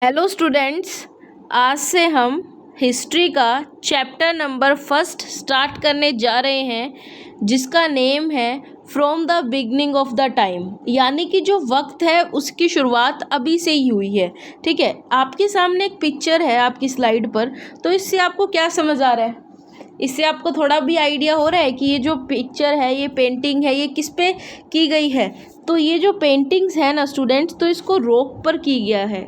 Hello students, आज से हम हिस्ट्री का चैप्टर नंबर 1 स्टार्ट करने जा रहे हैं, जिसका नेम है from the beginning of the time. यानी कि जो वक्त है उसकी शुरुआत अभी से ही हुई है। ठीक है, आपके सामने एक पिक्चर है आपकी स्लाइड पर, तो इससे आपको क्या समझ आ रहा है? इससे आपको थोड़ा भी आइडिया हो रहा है कि ये जो पिक्चर है, ये पेंटिंग है, ये किस पे की गई है? तो ये जो पेंटिंग्स है ना स्टूडेंट्स, तो इसको रॉक पर की गया है।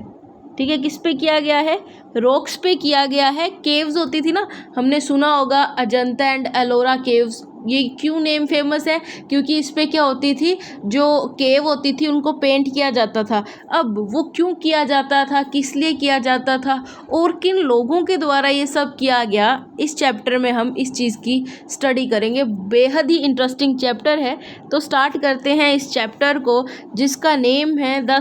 ठीक है, किस पे किया गया है? रॉक्स पे किया गया है। केव्स होती थी ना, हमने सुना होगा अजंता एंड एलोरा केव्स। ये क्यों नेम फेमस है? क्योंकि इस पे क्या होती थी, जो केव होती थी उनको पेंट किया जाता था। अब वो क्यों किया जाता था, किस लिए किया जाता था और किन लोगों के द्वारा ये सब किया गया, इस चैप्टर में हम इस चीज़ की स्टडी करेंगे। बेहद ही इंटरेस्टिंग चैप्टर है। तो स्टार्ट करते हैं इस चैप्टर को, जिसका नेम है the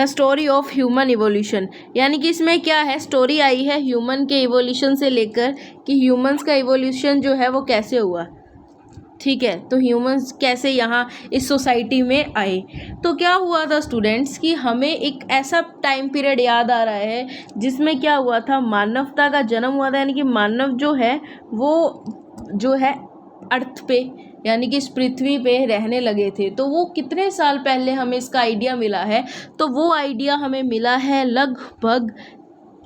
story of human evolution. यानी कि इसमें क्या है, स्टोरी आई है ह्यूमन के इवोल्यूशन से लेकर कि ह्यूमंस का इवोल्यूशन जो है वो कैसे हुआ। ठीक है, तो ह्यूमंस कैसे यहाँ इस सोसाइटी में आए। तो क्या हुआ था स्टूडेंट्स कि हमें एक ऐसा टाइम पीरियड याद आ रहा है जिसमें क्या हुआ था, मानवता का जन्म हुआ था। यानी कि मानव जो है वो जो है अर्थ पे, यानी कि इस पृथ्वी पे रहने लगे थे। तो वो कितने साल पहले हमें इसका आइडिया मिला है? तो वो आइडिया हमें मिला है लगभग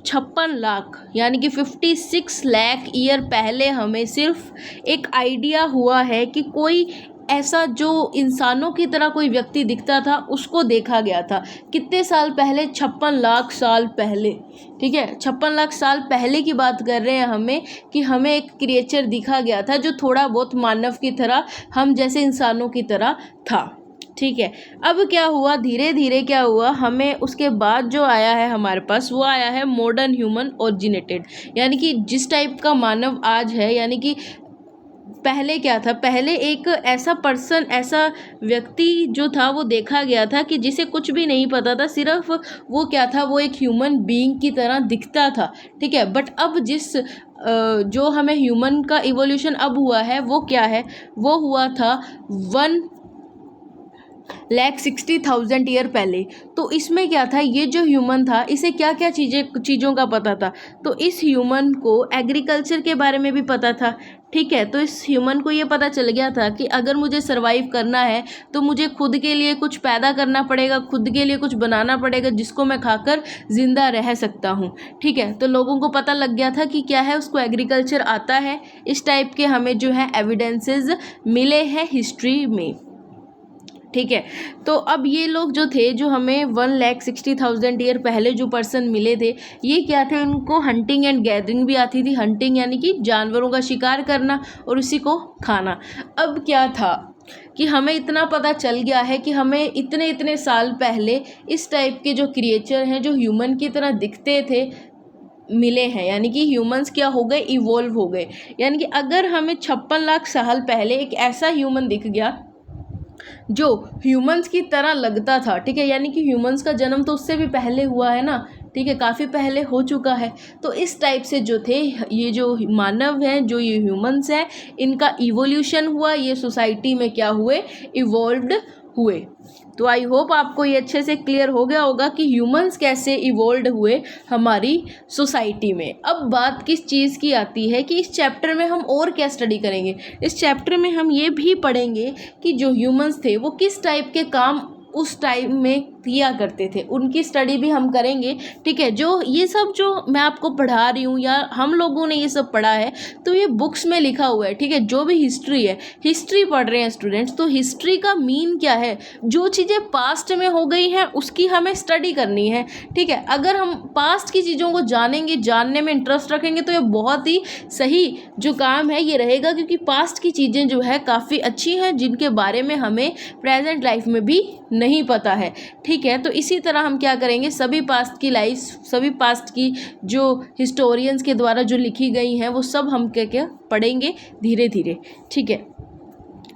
56 लाख, यानी कि 56 लाख ईयर पहले हमें सिर्फ एक आइडिया हुआ है कि कोई ऐसा जो इंसानों की तरह कोई व्यक्ति दिखता था, उसको देखा गया था। कितने साल पहले? 56 लाख साल पहले। ठीक है, 56 लाख साल पहले की बात कर रहे हैं हमें, कि हमें एक क्रिएचर दिखा गया था जो थोड़ा बहुत मानव की तरह, हम जैसे इंसानों की तरह था। ठीक है, अब क्या हुआ, धीरे धीरे क्या हुआ, हमें उसके बाद जो आया है हमारे पास, वो आया है मॉडर्न ह्यूमन ओरिजिनेटेड। यानी कि जिस टाइप का मानव आज है, यानी कि पहले क्या था, पहले एक ऐसा पर्सन, ऐसा व्यक्ति जो था वो देखा गया था कि जिसे कुछ भी नहीं पता था, सिर्फ वो क्या था, वो एक ह्यूमन बीइंग की तरह दिखता था। ठीक है, बट अब जो हमें ह्यूमन का इवोल्यूशन अब हुआ है वो क्या है, वो हुआ था 1,60,000 ईयर पहले। तो इसमें क्या था, ये जो ह्यूमन था इसे क्या क्या चीज़ों का पता था? तो इस ह्यूमन को एग्रीकल्चर के बारे में भी पता था। ठीक है, तो इस ह्यूमन को ये पता चल गया था कि अगर मुझे सरवाइव करना है तो मुझे खुद के लिए कुछ पैदा करना पड़ेगा, खुद के लिए कुछ बनाना पड़ेगा जिसको मैं खाकर ज़िंदा रह सकता हूँ। ठीक है, तो लोगों को पता लग गया था कि क्या है, उसको एग्रीकल्चर आता है। इस टाइप के हमें जो है एविडेंसेस मिले हैं हिस्ट्री में। ठीक है, तो अब ये लोग जो थे, जो हमें 1,60,000 ईयर पहले जो पर्सन मिले थे, ये क्या थे, उनको हंटिंग एंड गैदरिंग भी आती थी। हंटिंग यानी कि जानवरों का शिकार करना और उसी को खाना। अब क्या था कि हमें इतना पता चल गया है कि हमें इतने इतने साल पहले इस टाइप के जो क्रिएचर हैं, जो ह्यूमन की तरह दिखते थे, मिले हैं। यानी कि ह्यूमंस क्या हो गए, इवोल्व हो गए। यानी कि अगर हमें 56 लाख साल पहले एक ऐसा ह्यूमन दिख गया जो ह्यूमंस की तरह लगता था, ठीक है, यानी कि ह्यूमंस का जन्म तो उससे भी पहले हुआ है ना, ठीक है, काफ़ी पहले हो चुका है। तो इस टाइप से जो थे, ये जो मानव हैं, जो ये ह्यूमंस हैं, इनका इवोल्यूशन हुआ, ये सोसाइटी में क्या हुए, इवॉल्व्ड हुए। तो आई होप आपको ये अच्छे से क्लियर हो गया होगा कि ह्यूमंस कैसे इवॉल्व हुए हमारी सोसाइटी में। अब बात किस चीज़ की आती है कि इस चैप्टर में हम और क्या स्टडी करेंगे। इस चैप्टर में हम ये भी पढ़ेंगे कि जो ह्यूमंस थे वो किस टाइप के काम उस टाइम में किया करते थे, उनकी स्टडी भी हम करेंगे। ठीक है, जो ये सब जो मैं आपको पढ़ा रही हूँ या हम लोगों ने ये सब पढ़ा है, तो ये बुक्स में लिखा हुआ है। ठीक है, जो भी हिस्ट्री है, हिस्ट्री पढ़ रहे हैं स्टूडेंट्स, तो हिस्ट्री का मीन क्या है, जो चीज़ें पास्ट में हो गई हैं उसकी हमें स्टडी करनी है। ठीक है, अगर हम पास्ट की चीज़ों को जानेंगे, जानने में इंटरेस्ट रखेंगे, तो ये बहुत ही सही जो काम है ये रहेगा, क्योंकि पास्ट की चीज़ें जो है काफ़ी अच्छी हैं, जिनके बारे में हमें प्रेजेंट लाइफ में भी नहीं पता है। ठीक है, तो इसी तरह हम क्या करेंगे, सभी पास्ट की लाइफ, सभी पास्ट की जो हिस्टोरियंस के द्वारा जो लिखी गई हैं, वो सब हम क्या क्या पढ़ेंगे धीरे धीरे। ठीक है,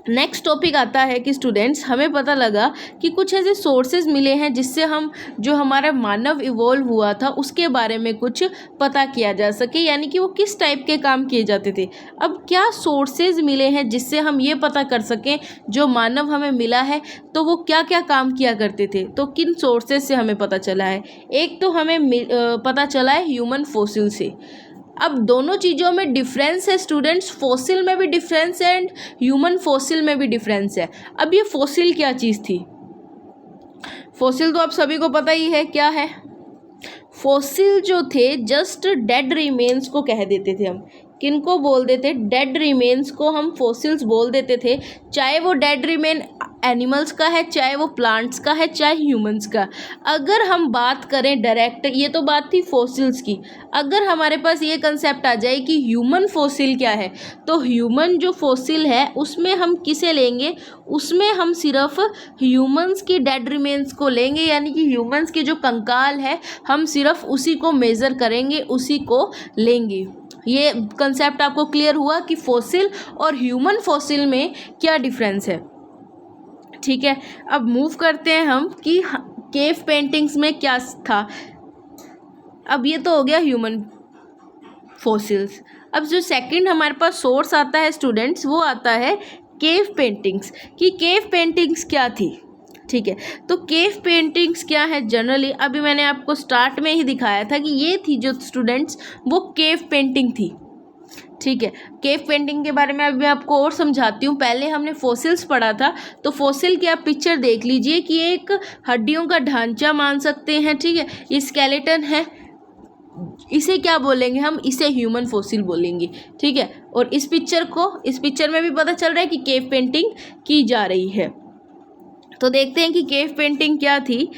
नेक्स्ट टॉपिक आता है कि स्टूडेंट्स हमें पता लगा कि कुछ ऐसे सोर्सेज मिले हैं जिससे हम जो हमारा मानव इवॉल्व हुआ था उसके बारे में कुछ पता किया जा सके, यानी कि वो किस टाइप के काम किए जाते थे। अब क्या सोर्सेज मिले हैं जिससे हम ये पता कर सकें जो मानव हमें मिला है तो वो क्या क्या काम किया करते थे, तो किन सोर्सेज से हमें पता चला है। एक तो हमें पता चला है ह्यूमन फॉसिल से। अब दोनों चीज़ों में डिफरेंस है स्टूडेंट्स, फॉसिल में भी डिफरेंस है एंड ह्यूमन फॉसिल में भी डिफरेंस है। अब ये फॉसिल क्या चीज़ थी? फॉसिल तो आप सभी को पता ही है क्या है। फॉसिल जो थे जस्ट डेड रिमेन्स को कह देते थे हम। किनको बोल देते? डेड रिमेन्स को हम फॉसिल्स बोल देते थे, चाहे वो डेड रिमेन एनिमल्स का है, चाहे वो प्लांट्स का है, चाहे ह्यूमंस का। अगर हम बात करें डायरेक्ट, ये तो बात थी फॉसिल्स की, अगर हमारे पास ये कंसेप्ट आ जाए कि ह्यूमन फॉसिल क्या है, तो ह्यूमन जो फॉसिल है उसमें हम किसे लेंगे? उसमें हम सिर्फ ह्यूमंस की डेड रिमेन्स को लेंगे, यानी कि ह्यूमंस के जो कंकाल है हम सिर्फ उसी को मेज़र करेंगे, उसी को लेंगे। ये कंसेप्ट आपको क्लियर हुआ कि फॉसिल और ह्यूमन फॉसिल में क्या डिफरेंस है। ठीक है, अब मूव करते हैं हम कि केव पेंटिंग्स में क्या था। अब ये तो हो गया ह्यूमन फॉसिल्स। अब जो सेकंड हमारे पास सोर्स आता है स्टूडेंट्स, वो आता है केव पेंटिंग्स। कि केव पेंटिंग्स क्या थी। ठीक है, तो केव पेंटिंग्स क्या है जनरली, अभी मैंने आपको स्टार्ट में ही दिखाया था कि ये थी जो स्टूडेंट्स वो केव पेंटिंग थी। ठीक है, केव पेंटिंग के बारे में अभी मैं आपको और समझाती हूँ। पहले हमने फॉसिल्स पढ़ा था, तो फॉसिल की आप पिक्चर देख लीजिए कि एक हड्डियों का ढांचा मान सकते हैं। ठीक है, ये स्केलेटन है, इसे क्या बोलेंगे हम? इसे ह्यूमन फॉसिल बोलेंगे। ठीक है, और इस पिक्चर में भी पता चल रहा है कि केव पेंटिंग की जा रही है। तो देखते हैं कि केव पेंटिंग क्या थी।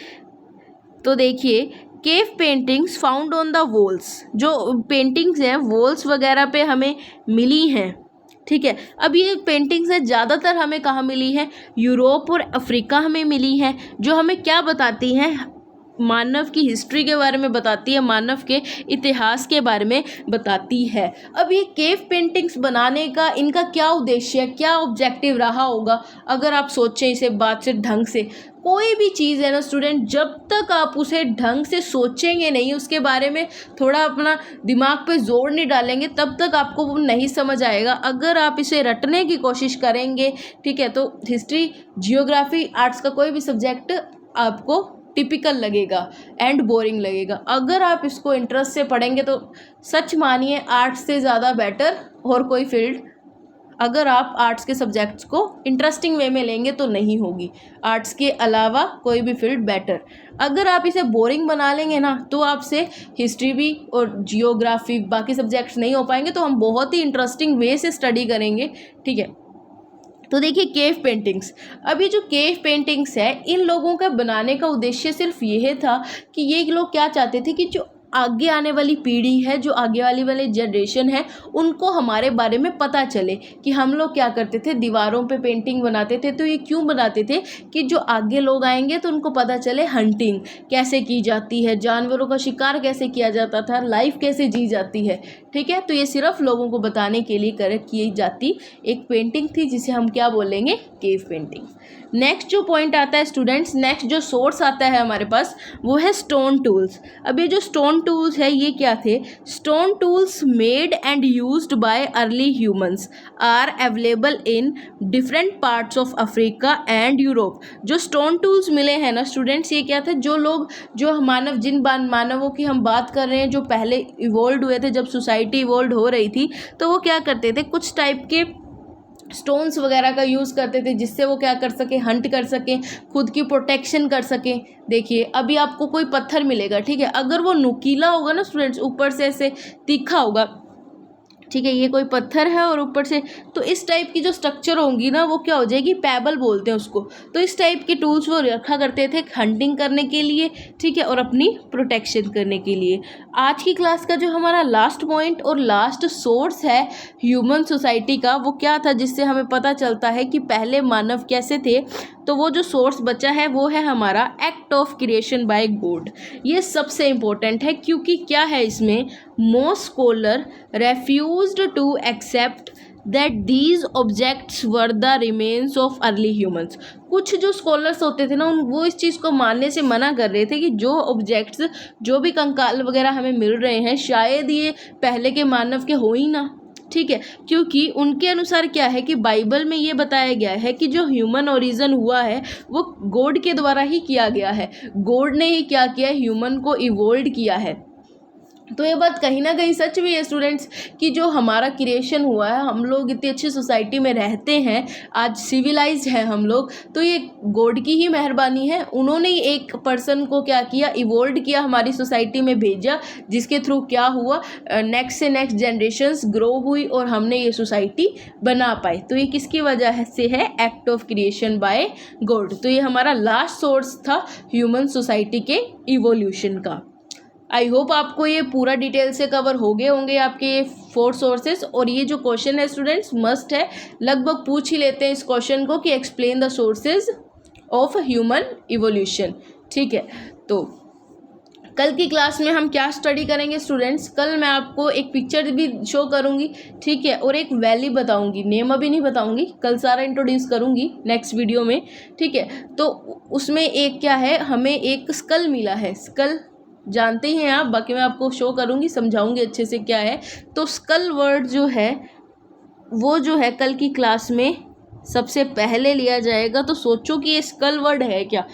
तो देखिए, cave paintings found on the walls, जो पेंटिंग्स हैं वॉल्स वगैरह पे हमें मिली हैं। ठीक है, अब ये पेंटिंग्स है ज़्यादातर हमें कहाँ मिली है? यूरोप और अफ्रीका हमें मिली है, जो हमें क्या बताती हैं? मानव की हिस्ट्री के बारे में बताती है, मानव के इतिहास के बारे में बताती है। अब ये केव पेंटिंग्स बनाने का इनका क्या उद्देश्य है, क्या ऑब्जेक्टिव रहा होगा? अगर आप सोचें इसे बात से ढंग से, कोई भी चीज़ है ना स्टूडेंट, जब तक आप उसे ढंग से सोचेंगे नहीं, उसके बारे में थोड़ा अपना दिमाग पे जोर नहीं डालेंगे, तब तक आपको वो नहीं समझ आएगा। अगर आप इसे रटने की कोशिश करेंगे, ठीक है, तो हिस्ट्री, जियोग्राफी, आर्ट्स का कोई भी सब्जेक्ट आपको टिपिकल लगेगा एंड बोरिंग लगेगा। अगर आप इसको इंटरेस्ट से पढ़ेंगे तो सच मानिए आर्ट्स से ज़्यादा बेटर और कोई फील्ड, अगर आप आर्ट्स के सब्जेक्ट्स को इंटरेस्टिंग वे में लेंगे तो नहीं होगी। आर्ट्स के अलावा कोई भी फील्ड बेटर। अगर आप इसे बोरिंग बना लेंगे ना, तो आपसे हिस्ट्री भी और जियोग्राफी बाकी सब्जेक्ट्स नहीं हो पाएंगे। तो हम बहुत ही इंटरेस्टिंग वे से स्टडी करेंगे। ठीक है, तो देखिए केव पेंटिंग्स। अब ये जो केव पेंटिंग्स है, इन लोगों का बनाने का उद्देश्य सिर्फ यह था कि ये लोग क्या चाहते थे कि जो आगे आने वाली पीढ़ी है, जो आगे वाली जनरेशन है, उनको हमारे बारे में पता चले कि हम लोग क्या करते थे, दीवारों पे पेंटिंग बनाते थे। तो ये क्यों बनाते थे? कि जो आगे लोग आएंगे तो उनको पता चले हंटिंग कैसे की जाती है, जानवरों का शिकार कैसे किया जाता था, लाइफ कैसे जी जाती है। ठीक है, तो ये सिर्फ लोगों को बताने के लिए की जाती एक पेंटिंग थी, जिसे हम क्या बोलेंगे? Cave painting. नेक्स्ट जो पॉइंट आता है स्टूडेंट्स, नेक्स्ट जो सोर्स आता है हमारे पास, वो है स्टोन टूल्स। अब ये जो स्टोन टूल्स है ये क्या थे? Stone tools made and used by early humans are available in different parts of Africa and Europe. जो स्टोन टूल्स मिले हैं ना स्टूडेंट्स, ये क्या थे? जो मानव, जिन मानवों की हम बात कर रहे हैं जो पहले इवॉल्व हुए थे, जब सोसाइटी इवॉल्व हो रही थी, तो वो क्या करते थे? कुछ टाइप के स्टोन्स वगैरह का यूज़ करते थे, जिससे वो क्या कर सके? हंट कर सकें, खुद की प्रोटेक्शन कर सकें। देखिए, अभी आपको कोई पत्थर मिलेगा, ठीक है, अगर वो नुकीला होगा ना स्टूडेंट्स, ऊपर से ऐसे तीखा होगा, ठीक है, ये कोई पत्थर है और ऊपर से, तो इस टाइप की जो स्ट्रक्चर होंगी ना, वो क्या हो जाएगी? पैबल बोलते हैं उसको। तो इस टाइप के टूल्स वो रखा करते थे हंटिंग करने के लिए, ठीक है, और अपनी प्रोटेक्शन करने के लिए। आज की क्लास का जो हमारा लास्ट पॉइंट और लास्ट सोर्स है ह्यूमन सोसाइटी का, वो क्या था जिससे हमें पता चलता है कि पहले मानव कैसे थे? तो वो जो सोर्स बचा है वो है हमारा act of creation by God. ये सबसे इम्पोर्टेंट है, क्योंकि क्या है इसमें? Most scholar refused to accept that these objects were the remains of early humans. कुछ जो स्कॉलर्स होते थे ना वो इस चीज़ को मानने से मना कर रहे थे कि जो ऑब्जेक्ट्स, जो भी कंकाल वगैरह हमें मिल रहे हैं, शायद ये पहले के मानव के हो ही ना। ठीक है, क्योंकि उनके अनुसार क्या है कि बाइबल में ये बताया गया है कि जो ह्यूमन ओरिजिन हुआ है वो गॉड के द्वारा ही किया गया है। गॉड ने ही क्या किया, ह्यूमन को इवोल्व किया है। तो ये बात कहीं ना कहीं सच भी है स्टूडेंट्स कि जो हमारा क्रिएशन हुआ है, हम लोग इतनी अच्छी सोसाइटी में रहते हैं, आज सिविलाइज्ड हैं हम लोग, तो ये गॉड की ही मेहरबानी है। उन्होंने ही एक पर्सन को क्या किया, इवोल्व किया, हमारी सोसाइटी में भेजा, जिसके थ्रू क्या हुआ, नेक्स्ट से नेक्स्ट जनरेशन्स ग्रो हुई और हमने ये सोसाइटी बना पाई। तो ये किसकी वजह से है, act of creation by God. तो ये हमारा लास्ट सोर्स था ह्यूमन सोसाइटी के इवोल्यूशन का। आई होप आपको ये पूरा डिटेल से कवर हो गए होंगे आपके 4 सोर्सेस। और ये जो क्वेश्चन है स्टूडेंट्स मस्ट है, लगभग पूछ ही लेते हैं इस क्वेश्चन को कि explain the sources of human evolution. ठीक है, तो कल की क्लास में हम क्या स्टडी करेंगे स्टूडेंट्स, कल मैं आपको एक पिक्चर भी शो करूंगी, ठीक है, और एक वैली बताऊंगी, नेम अभी नहीं बताऊंगी, कल सारा इंट्रोड्यूस करूंगी नेक्स्ट वीडियो में। ठीक है, तो उसमें एक क्या है, हमें एक स्कल मिला है, स्कल जानते हैं आप, बाकी मैं आपको शो करूंगी, समझाऊंगी अच्छे से क्या है। तो स्कल वर्ड जो है वो जो है कल की क्लास में सबसे पहले लिया जाएगा। तो सोचो कि ये स्कल वर्ड है क्या,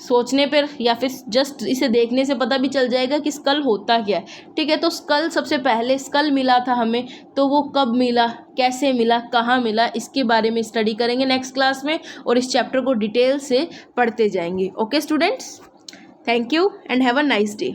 सोचने पर या फिर जस्ट इसे देखने से पता भी चल जाएगा कि स्कल होता क्या है। ठीक है, तो स्कल सबसे पहले स्कल मिला था हमें, तो वो कब मिला, कैसे मिला, कहाँ मिला, इसके बारे में स्टडी करेंगे नेक्स्ट क्लास में और इस चैप्टर को डिटेल से पढ़ते जाएंगे। Okay students, thank you and have a nice day.